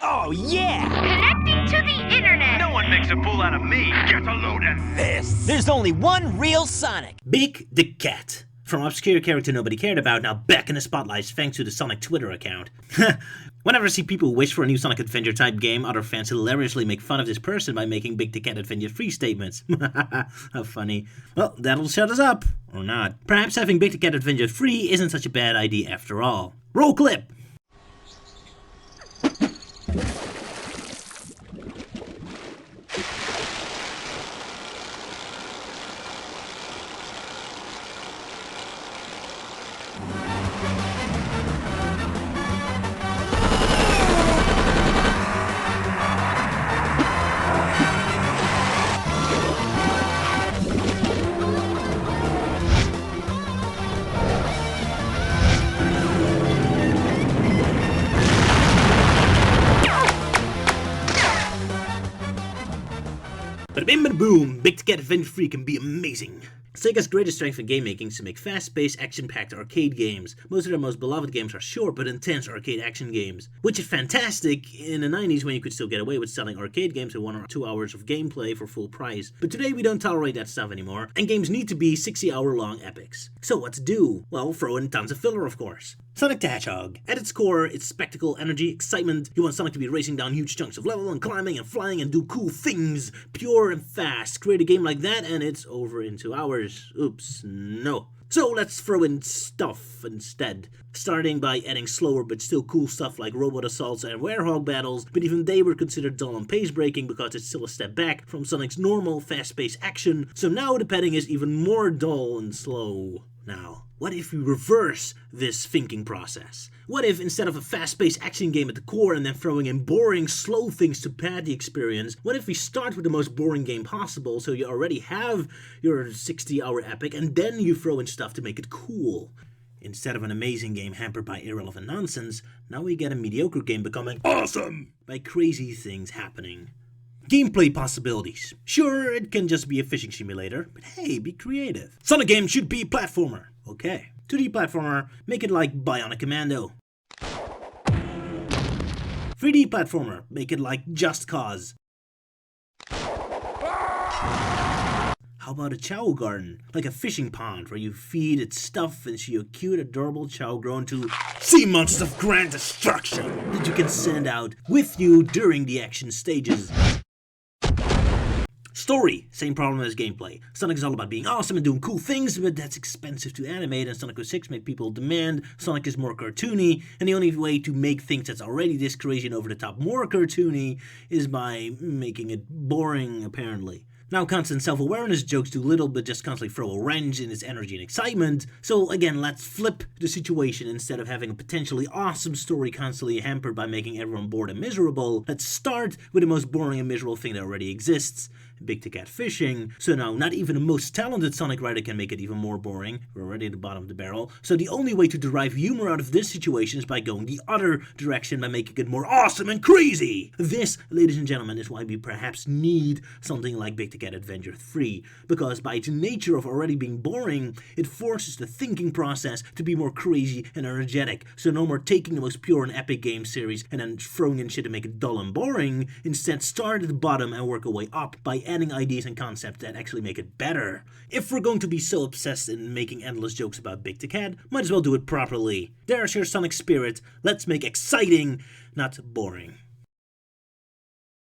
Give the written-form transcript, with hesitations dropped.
Oh, yeah! Connecting to the internet. No one makes a fool out of me. Get a load of this. There's only one real Sonic. Big the Cat. From obscure character nobody cared about, now back in the spotlight thanks to the Sonic Twitter account. Whenever I see people wish for a new Sonic Adventure type game, other fans hilariously make fun of this person by making Big the Cat Adventure 3 statements. How funny. Well, that'll shut us up. Or not. Perhaps having Big the Cat Adventure 3 isn't such a bad idea after all. Roll clip! But bim bada boom, Big the Cat Adventure 3 can be amazing. Sega's greatest strength in game making is to make fast-paced, action-packed arcade games. Most of their most beloved games are short but intense arcade action games, which is fantastic in the 90s when you could still get away with selling arcade games with 1 or 2 hours of gameplay for full price. But today we don't tolerate that stuff anymore, and games need to be 60-hour long epics. So what to do? Well, throw in tons of filler, of course. Sonic the Hedgehog. At its core, it's spectacle, energy, excitement. You want Sonic to be racing down huge chunks of level and climbing and flying and do cool things. Pure and fast. Create a game like that and it's over in 2 hours. Oops, no. So let's throw in stuff instead. Starting by adding slower but still cool stuff like robot assaults and werehog battles, but even they were considered dull and pace-breaking because it's still a step back from Sonic's normal fast-paced action, so now the padding is even more dull and slow. Now, what if we reverse this thinking process? What if instead of a fast-paced action game at the core and then throwing in boring, slow things to pad the experience, what if we start with the most boring game possible so you already have your 60-hour epic and then you throw in stuff to make it cool? Instead of an amazing game hampered by irrelevant nonsense, now we get a mediocre game becoming awesome by crazy things happening. Gameplay possibilities. Sure, it can just be a fishing simulator, but hey, be creative. Sonic game should be platformer. Okay. 2D platformer, make it like Bionic Commando. 3D platformer, make it like Just Cause. How about a Chow Garden? Like a fishing pond where you feed it stuff and see a cute, adorable Chow grown to sea monsters of grand destruction that you can send out with you during the action stages. Story, same problem as gameplay. Sonic is all about being awesome and doing cool things, but that's expensive to animate, and Sonic 06 made people demand Sonic is more cartoony, and the only way to make things that's already this crazy and over the top more cartoony is by making it boring, apparently. Now, constant self-awareness jokes do little but just constantly throw a wrench in its energy and excitement. So again, let's flip the situation. Instead of having a potentially awesome story constantly hampered by making everyone bored and miserable, let's start with the most boring and miserable thing that already exists, Big the Cat fishing. So now, not even the most talented Sonic writer can make it even more boring. We're already at the bottom of the barrel. So the only way to derive humor out of this situation is by going the other direction, by making it more awesome and crazy. This, ladies and gentlemen, is why we perhaps need something like Big the Cat Adventure 3, because by its nature of already being boring, it forces the thinking process to be more crazy and energetic. So no more taking the most pure and epic game series and then throwing in shit to make it dull and boring. Instead, start at the bottom and work our way up by adding ideas and concepts that actually make it better. If we're going to be so obsessed in making endless jokes about Big the Cat, might as well do it properly. There's your Sonic spirit. Let's make exciting, not boring.